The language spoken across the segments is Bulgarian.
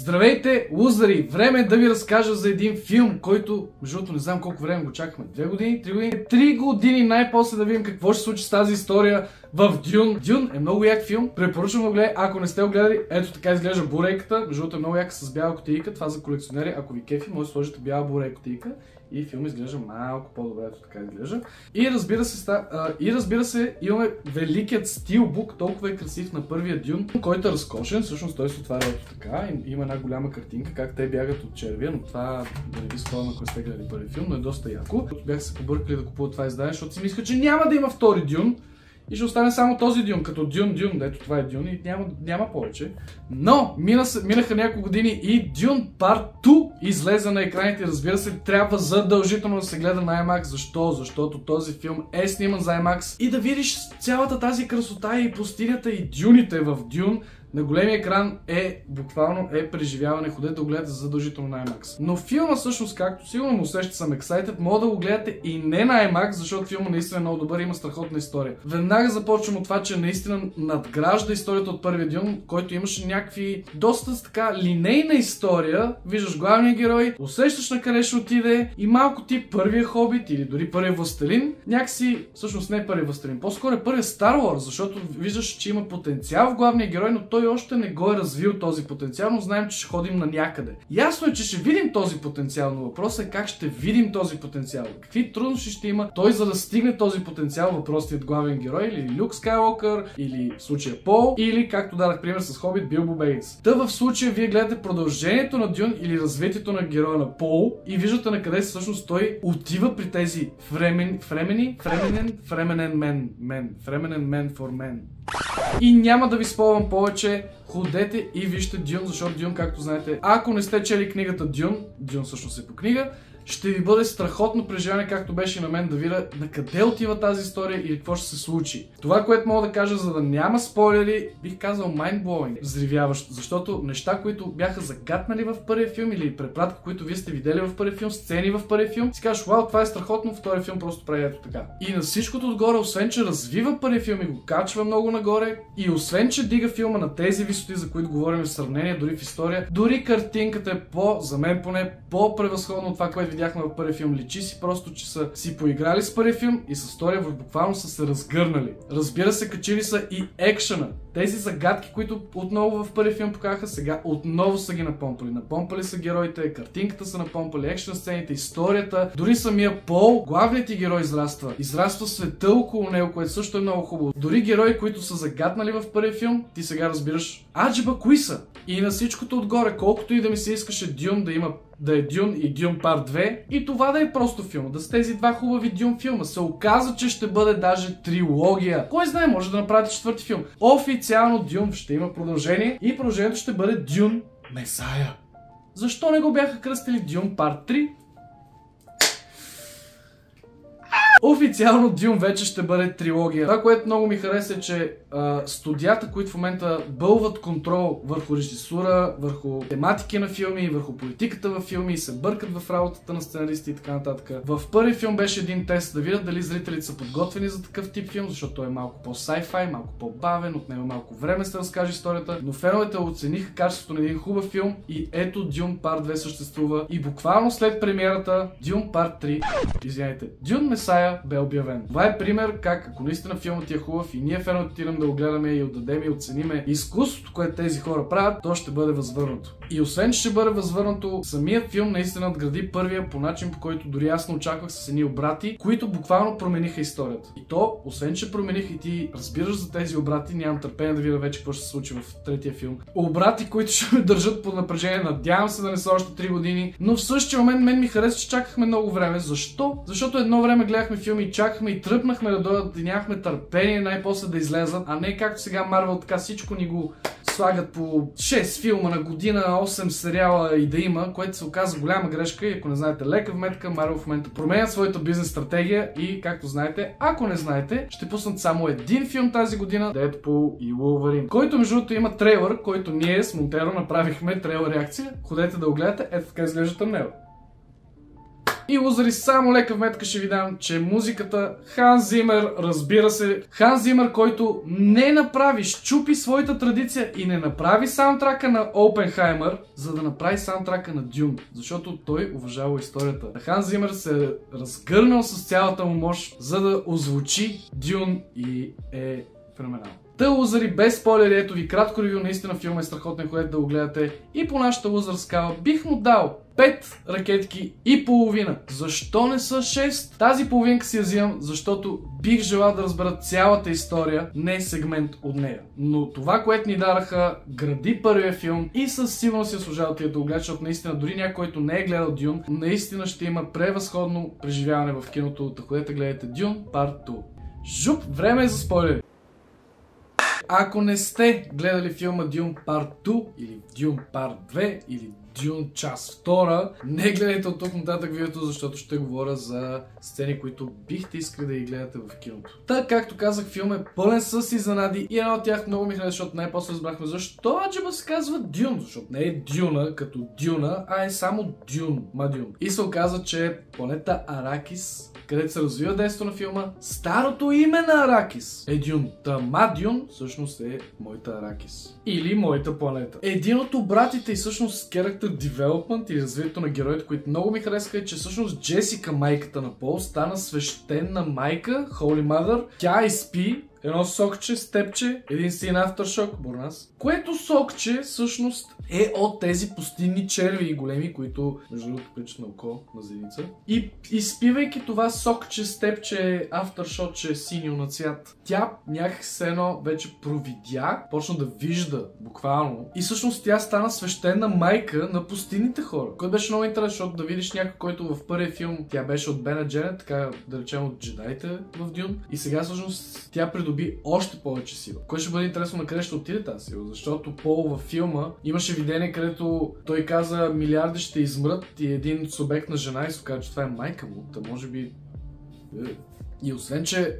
Здравейте, лузари! Време е да ви разкажа за един филм, който, между другото, не знам колко време го чакахме. 2 години? 3 години? 3 години най-после да видим какво ще се случи с тази история в Дюн. Дюн е много як филм. Препоръчвам го гледай. Ако не сте го гледали, ето така изглежда бурейката. Между другото е много яка с бяла кутийка. Това за колекционери. Ако ви кефи, може да сложите бяла бурей кутийка. И филм изглежда малко по-добре, ето така изглежда. И разбира се, имаме великият стилбук, толкова е красив на първия Дюн, който е разкошен. Всъщност той се отваря ето така. Има една голяма картинка, как те бягат от червия, но това да не ви спомням, ако сте гледали първи филм, но е доста яко. Бях се побъркали да купуват това издание, защото си мисля, че няма да има втори Дюн. И ще остане само този Дюн, като Дюн, ето това е Дюн и няма повече. Но минаха няколко години и Дюн Part 2 излезе на екраните. Разбира се, трябва задължително да се гледа на IMAX. Защо? Защото този филм е сниман за IMAX. И да видиш цялата тази красота и пустинята и дюните в Дюн на големия екран буквално преживяване. Ходете да го гледате задължително на IMAX. Но филма всъщност, както сигурно му усещате, съм excited, мога да го гледате и не на IMAX, защото филма наистина е много добър и има страхотна история. Веднага започвам от това, че наистина надгражда историята от първия Дюн, който имаше някакви доста така линейна история. Виждаш главния герой, усещаш на къде ще отиде и малко ти първия Хобит или дори първия Властелин. Някакси, всъщност не е първия Властелин, по-скоро е първия Star Wars, защото виждаш, че има потенциал в главния герой, но той още не го е развил този потенциал, но знаем, че ще ходим на някъде. Ясно е, че ще видим този потенциал, но въпросът е как ще видим този потенциал. Какви трудности ще има той, за да стигне този потенциал, въпросният главен герой, или Люк Скайуокър, или в случая Пол, или както дадах пример с Хобит, Билбо Бегинс. Та в случая вие гледате продължението на Дюн или развитието на героя на Пол и виждате на къде всъщност той отива при тези фременен мен for men. И няма да ви спомням повече, ходете и вижте Дюн, защото Дюн, както знаете, ако не сте чели книгата Дюн всъщност е по книга, ще ви бъде страхотно преживяване, както беше и на мен, да видя на къде отива тази история и какво ще се случи. Това, което мога да кажа, за да няма спойлери, бих казал mind-blowing, взривяващо, защото неща, които бяха загатнали в първия филм или препратки, които вие сте видели в първия филм, сцени в първия филм, си кажеш, вау, това е страхотно, втория филм просто прави ето така. И на всичкото отгоре, освен че развива първия филм и го качва много нагоре, и освен че дига филма на тези висоти, за които говорим в сравнение, дори в история, дори картинката е за мен поне, по-превъзходно от това, което видяхме в първия филм. Личи си просто, че са си поиграли с първия филм и с втория буквално са се разгърнали. Разбира се, качили са и екшена. Тези загадки, които отново в първия филм показаха, сега отново са ги напомпали. Напомпали са героите, картинката са напомпали, екшен сцените, историята. Дори самия Пол, главният ти герой израства. Израства света около него, което също е много хубаво. Дори герои, които са загатнали в първия филм, ти сега разбираш аджеба кои са. И на всичкото отгоре, колкото и да ми се искаше Дюн да е Дюн и Дюн Part 2 и това да е просто филм, да са тези два хубави Дюн филма. Се оказа, че ще бъде даже трилогия. Кой знае, може да направите четвърти филм. Официално Дюн ще има продължение и продължението ще бъде Дюн Месая. Защо не го бяха кръстили Дюн Part 3? Официално Дюн вече ще бъде трилогия. Това, което много ми хареса е, че студията, които в момента бълват контрол върху режисура, върху тематики на филми, върху политиката във филми и се бъркат в работата на сценаристи и така нататък. В първи филм беше един тест да видят дали зрителите са подготвени за такъв тип филм, защото той е малко по-sci-fi, малко по-бавен, отнема малко време да разкаже историята, но феновете оцениха качеството на един хубав филм и ето Дюн Part 2 съществува и буквално след премиерата Дюн Part 3, Дюн Месая бе обявен. Това е пример как, ако наистина филмът ти е хубав и ние феновете отидем да го гледаме и отдадем и оцениме изкуството, което тези хора правят, то ще бъде възвърнато. И освен, че ще бъде възвърнато, самият филм наистина надгради първия по начин, по който дори аз не очаквах с едни обрати, които буквално промениха историята. И то, освен, че промениха и ти разбираш за тези обрати, нямам търпение да видя вече какво ще се случи в третия филм. Обрати, които ще ме държат под напрежение, надявам се да не са още 3 години, но в същия момент мен ми хареса, че чакахме много време. Защо? Защото едно време гледахме филми и чакахме и тръпнахме да дойдат и нямахме търпение най-после да излезат, а не както сега Марвел така всичко ни го слагат по 6 филма на година, 8 сериала и да има, което се оказа голяма грешка и ако не знаете лека вметка, Марвел в момента променят своята бизнес стратегия и както знаете, ако не знаете, ще пуснат само един филм тази година, Дедпул и Wolverine, който между другото има трейлър, който ние с Монтеро направихме трейлър реакция. Ходете да го гледате, ето така изглежда тъмнела. И лузари, само лека вметка ще ви дам, че музиката Ханс Зимер, разбира се, Ханс Зимер, който не направи, щупи своята традиция и не направи саундтрака на Опенхаймер, за да направи саундтрака на Дюн, защото той уважава историята. Ханс Зимер се е разгърнал с цялата му мощ, за да озвучи Дюн и е феноменално. Та, лузари, без спойлери, ето ви кратко ревю, наистина филма е страхотен, ходете да го гледате. И по нашата лузър скала бих му дал 5 ракетки и половина. Защо не са 6? Тази половинка си я взимам, защото бих желал да разбера цялата история, не сегмент от нея. Но това, което ни дараха, гради първия филм и със сигурност си служава тия да го гледа, защото наистина дори някой, който не е гледал Дюн, наистина ще има превъзходно преживяване в киното. Да ходете гледате Дюн Part 2. Жуп, време е за спойлери. Ако не сте гледали филма Dune Part 2 или Dune Part 2 или Dune част 2, не гледайте от тук нататък видеото, защото ще говоря за сцени, които бихте искали да ги гледате в киното. Та, както казах, филм е пълен с изненади и една от тях много ми хареса, защото най-после разбрахме защо аджеба се казва Дюн, защото не е Дюна като Дюна, а е само Дюн, Мадюн. И се оказа, че планета Аракис, където се развива действието на филма, старото име на Аракис е Дюн. Та Мадюн всъщност е моята Аракис. Или моята планета. Един от обратите и всъщност character development или развитието на героите, които много ми харесаха, е, че всъщност Джесика, майката на Пол, стана свещена майка, Holy Mother. Тя изпи едно сокче, степче, един син Aftershock, Борнас, което сокче всъщност е от тези пустинни черви и големи, които между другото приличат на око, на зеница. И изпивайки това сокче, степче, Aftershotче, синьо на цвят, тя някак се едно вече провидя, почна да вижда буквално. И всъщност тя стана свещена майка на пустинните хора, което беше много интересно, защото да видиш някой, който в първия филм тя беше от Бена Дженет, така да речем от джедаите в Дюн, и сега всъщност тя придоби още повече сила. Кое ще бъде интересно на къде ще отиде тази сила, защото Пол във филма имаше видение, където той каза милиарди ще измрат и един субект на жена и се каза, че това е майка му, та може би... И освен, че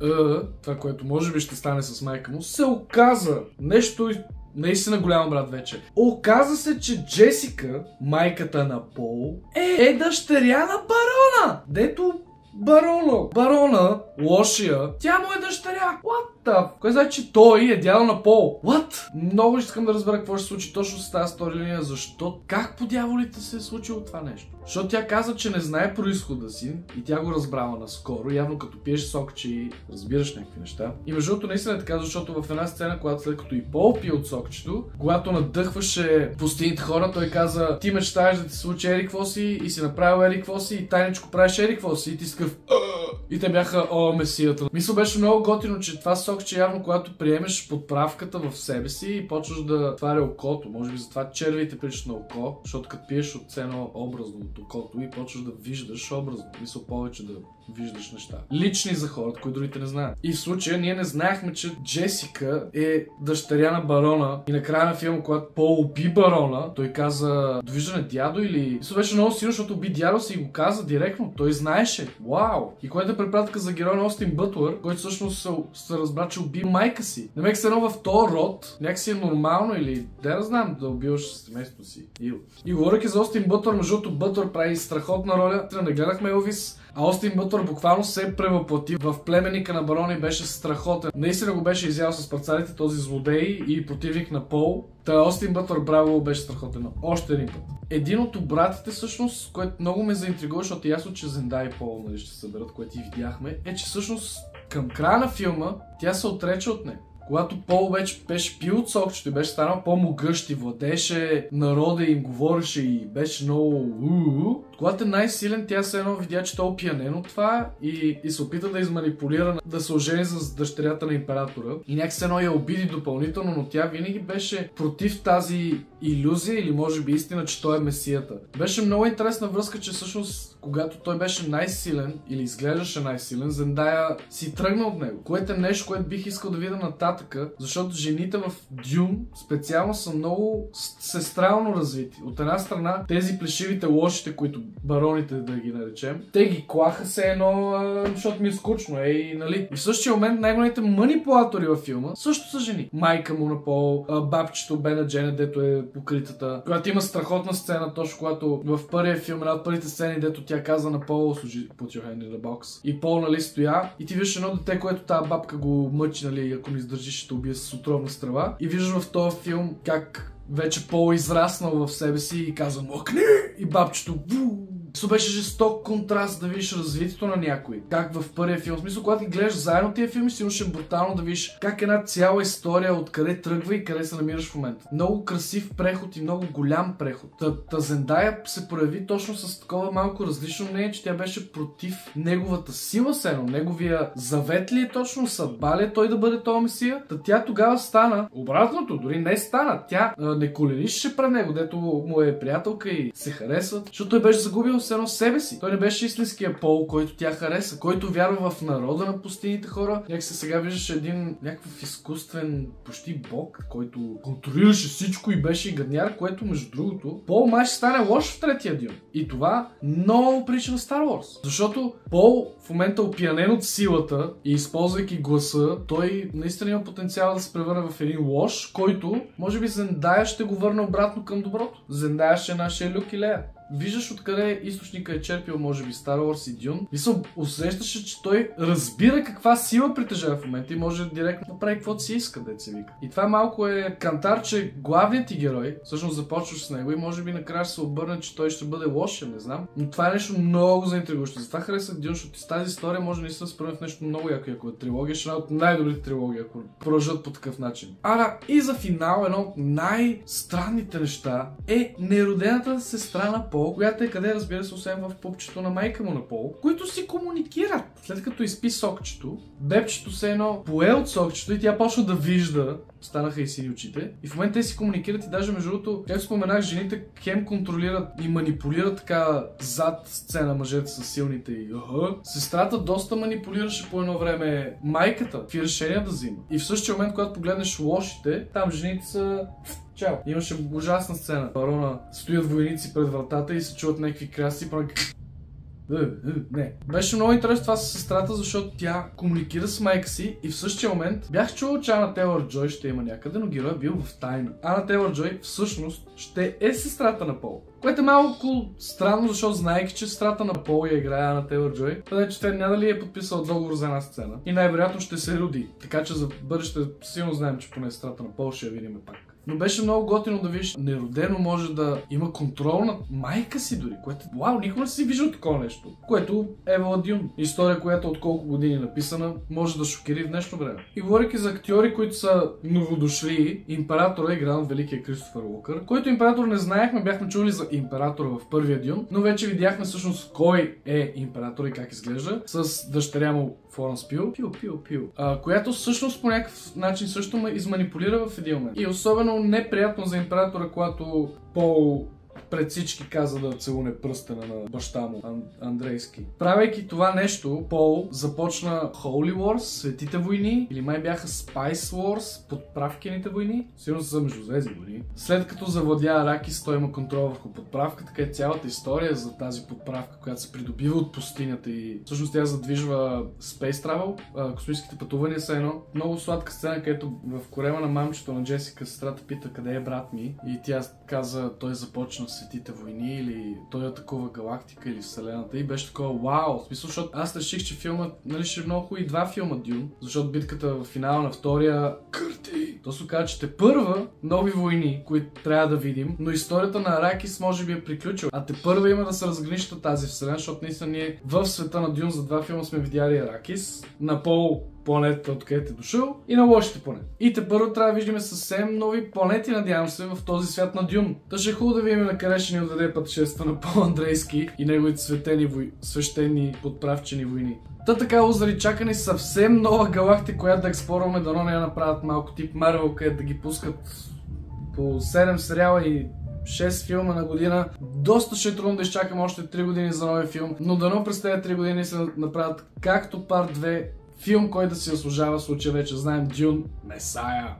това, което може би ще стане с майка му, се оказа нещо наистина голям брат вече. Оказа се, че Джесика, майката на Пол, е дъщеря на барона! Дето барона, лошия, тя му е дъщеря. What the? Кой знае, че той е дядо на Пол? What? Много искам да разбера какво ще се случи точно с тази сторилиния, защо, как по дяволите се е случило това нещо. Защото тя каза, че не знае произхода си и тя го разбрала наскоро, явно като пиеш сок, че и разбираш някакви неща. И между другото наистина е така, защото в една сцена, когато след като и Пол пие от сокчето, когато надъхваше пустините хора, той каза, ти мечтаеш да ти случи ери какво си и си направил ери какво си и тайничко правиш ери какво си и ти скъв. И те бяха, месията. Мисля, беше много готино, че това сокче явно, когато приемеш подправката в себе си и почваш да тваря окото. Може би затова червите приличат на око, защото като пиеш от цено образно от окото и почваш да виждаш образно. Мисля, повече да виждаш неща. Лични за хората, които другите не знаят. И в случая ние не знаехме, че Джесика е дъщеря на барона и накрая на филма, когато Пол уби барона, той каза, довиждане дядо или... Мисля, беше много силно, защото уби дядо си и го каза директно. Той знаеше. Вау! И което е препратка за героя на Остин Бътлър, който всъщност се разбра, че уби майка си. Намек се едно в този род, някакси е нормално или да знам да убиваш семейството си. И говоряки за Остин Бътлър, между другото Бътлър прави страхотна роля. Не гледахме Елвис, а Остин Бътлър буквално се превъплати в племенника на барона и беше страхотен. Наистина го беше изял с парцалите този злодей и противник на Пол. Та Остин Бътлър, браво, беше страхотен. Още един път. Един от обратите всъщност, което много ме заинтригува, защото ясно, че Зендай и Пол ще се съберат, което и видяхме, е, че всъщност към края на филма тя се отрече от нея. Когато Пол вече беше пил от сокчето и беше станал по-могъщ и владеше народа и им говореше и беше много... Когато е най-силен, тя се едно видя, че той е опиянен от това и се опита да изманипулира, да се ожени с дъщерята на императора. И някак се едно я обиди допълнително, но тя винаги беше против тази илюзия или може би истина, че той е месията. Беше много интересна връзка, че всъщност когато той беше най-силен или изглеждаше най-силен, Зендая си тръгна от него. Което е нещо, което бих искал да видя нататъка, защото жените в Дюн специално са много сестрално развити. От една страна, тези плешивите лошите, които бароните, да ги наречем. Те ги клаха се едно, защото ми е скучно, нали? И в същия момент най-големите манипулатори във филма също са жени. Майка му на Пол, бабчето Бена Дженет, дето е покритата, която има страхотна сцена, точно когато в първия филм, една от първите сцени, дето тя каза на Пол, служи под your hand in the box. И Пол, нали, стоя и ти виждаш едно дете, което тази бабка го мъчи, нали, ако не издържиш, ще убие с отровна страва. И виждаш в този филм как вече Пол е израснал в себе си и казва мъкни! И бабчето Со беше жесток контраст да видиш развитието на някой. Как в първия филм, в смисъл, когато ги гледаш заедно тия филми, сигурно ще е брутално да видиш как една цяла история откъде тръгва и къде се намираш в момента. Много красив преход и много голям преход. Та Зендая се прояви точно с такова малко различно мнение, че тя беше против неговата сила сено, неговия завет ли е точно, съдба ли е той да бъде този месия. Та тя тогава стана обратното, дори не стана. Тя не коленичеше пред него, дето му е приятелка и се харесват, защото той беше загубил едно себе си. Той не беше истинския Пол, който тя хареса, който вярва в народа на пустините хора. Някакси сега виждаш един някакъв изкуствен почти бог, който контролираше всичко и беше и гадняр, което между другото Пол май ще стане лош в третия Дюн. И това много прилича на Star Wars. Защото Пол в момента опиянен от силата и използвайки гласа, той наистина има потенциал да се превърне в един лош, който може би Зендая ще го върне обратно към доброто. Зендая ще е нашия Люк и Лея. Виждаш откъде източника е черпил, може би, Star Wars и Дюн. И се усещаше, че той разбира каква сила притежава в момента и може директно да прави каквото си иска, дет се вика. И това малко е кантар, че главният ти герой, всъщност започваш с него и може би накрая ще се обърне, че той ще бъде лош, не знам. Но това е нещо много заинтригуващо. Затова харесах Дюн, защото с тази история може наистина да се превърне в нещо много яко. Ако е трилогия, ще е една от най-добрите трилогии, ако продължат по такъв начин. И за финал, едно от най-странните неща е неродената сестра на Пол, която е къде, разбира се, освен в пупчето на майка му на Пол, които си комуникират. След като изпи сокчето, бебчето се едно пое от сокчето и тя почна да вижда, станаха и сини очите. И в момента те си комуникират и даже между другото, как споменах, жените хем контролират и манипулират така зад сцена мъжете с силните и сестрата доста манипулираше по едно време майката, какви решения да взима. И в същия момент, когато погледнеш лошите, там жените са... Чао. Имаше ужасна сцена. Барона стоят войници пред вратата и се чуват някакви краси. Не. Беше много интересно това с сестрата, защото тя комуникира с майка си и в същия момент бях чувал, че Ана Тейлър-Джой ще има някъде, но героя бил в тайна. Ана Тейлър-Джой всъщност ще е сестрата на Пол. Което е малко странно, защото знаейки, че сестрата на Пол я играе Ана Тейлър-Джой, така че тя надали е подписала договор за една сцена и най-вероятно ще се роди. Така че за бъдеще силно знаем, че поне сестрата на Пол ще я видим пак. Но беше много готино да видиш, неродено може да има контрол над майка си дори, което вау, никога не си виждал такова нещо. Което е Дюн. История, която от колко години е написана, може да шокири в днешно време. И говорейки за актьори, които са новодошли, императора е игран от великия Кристофър Уокър, който император не знаехме, бяхме чули за императора в първия Дюн, но вече видяхме всъщност кой е император и как изглежда, с дъщеря му Флоренс Пю, която всъщност по някакъв начин също ме изманипулира в един момент. И особено неприятно за императора, когато Пол пред всички каза да целуне пръстена на баща му, Андрейски. Правейки това нещо, Пол започна Holy Wars, Светите войни, или май бяха Spice Wars, подправкените войни, сигурно са Междузвездни войни. След като завладя Аракис, той има контрол върху подправка, така е цялата история за тази подправка, която се придобива от пустинята и всъщност тя задвижва Space Travel, космическите пътувания са едно. Много сладка сцена, където в корема на мамчето на Джесика сестрата пита къде е брат ми и тя каза, той започна Светите войни или той атакува галактика или вселената и беше такова вау, в смисъл, защото аз реших, че филмът, нали, ще е много хубави два филма Дюн, защото битката в финала на втория Кърти. То се казва, че те първа нови войни, които трябва да видим, но историята на Аракис може би е приключила. А те първа има да се разграничат тази вселена, защото наистина ние в света на Дюн за два филма сме видяли Аракис, на Пол планетата, откъдето е дошъл, и на лошите планети. И те първо трябва да виждаме съвсем нови планети, надявам се, в този свят на Дюн. Та ще е хубаво да видим на къде ще ни отдаде пътешествието на Пол Андрейски и неговите свещени подправчени войни. Та така, лузари, чакани съвсем нова галактика, която да експлорваме, дано не я направят малко тип Марвел, където да ги пускат по 7 сериала и 6 филма на година. Доста ще е трудно да изчакам още 3 години за новия филм, но дано през тези 3 години се направят както Парт 2, филм, който да си заслужава, в случая вече знаем Дюн, Месая.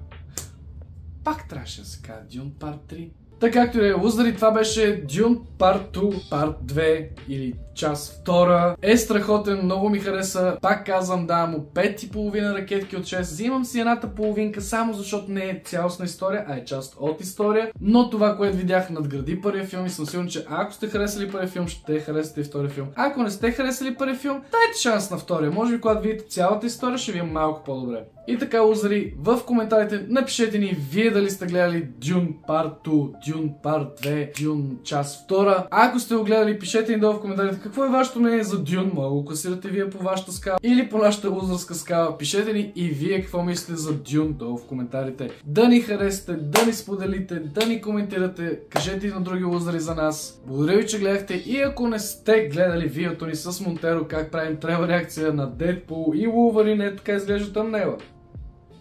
Пак трябваше да се казва Дюн Парт 3. Така както и е, лузари, това беше Dune Part 2, Part 2 или част 2. Е страхотен, много ми хареса. Пак казвам, давам му 5,5 ракетки от 6. Взимам си едната половинка, само защото не е цялостна история, а е част от история. Но това, което видях, надгради първия филм и съм сигурен, че ако сте харесали първия филм, ще харесате и втория филм. Ако не сте харесали първия филм, дайте шанс на втория. Може би, когато видите цялата история, ще ви е малко по-добре. И така, лузари, в коментарите напишете ни вие дали сте гледали Dune Part 2, Dune Part 2, Dune част 2. Ако сте го гледали, пишете ни долу в коментарите какво е вашето мнение за Dune. Мога го класирате вие по вашата скала или по нашата лузърска скала. Пишете ни и вие какво мислите за Dune долу в коментарите. Да ни харесате, да ни споделите, да ни коментирате. Кажете и на други лузари за нас. Благодаря ви, че гледахте, и ако не сте гледали видеото ни с Монтеро как правим трейлър реакция на Deadpool и Wolverine, така изглежда тъмнела.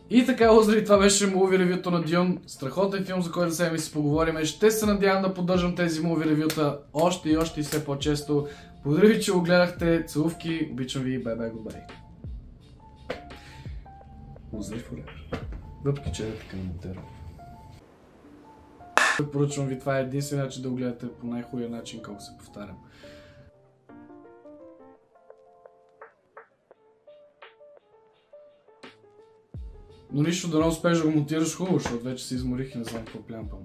И така, лузари, това беше муви ревюто на Dune. Страхотен филм, за който сега ми си поговорим. Ще се надявам да поддържам тези муви ревюта още и все по-често. Благодаря ви, че го гледахте. Целувки, обичам ви, бай-бай, губай. Лузари forever. Въпреки че е така на Монтеро. Поръчвам ви, това е единствен начин да го гледате по най-хубавия начин, колко се повтарям. Но нищо, да не успееш да го монтираш хубаво, защото вече се изморих и не знам какво плямпам.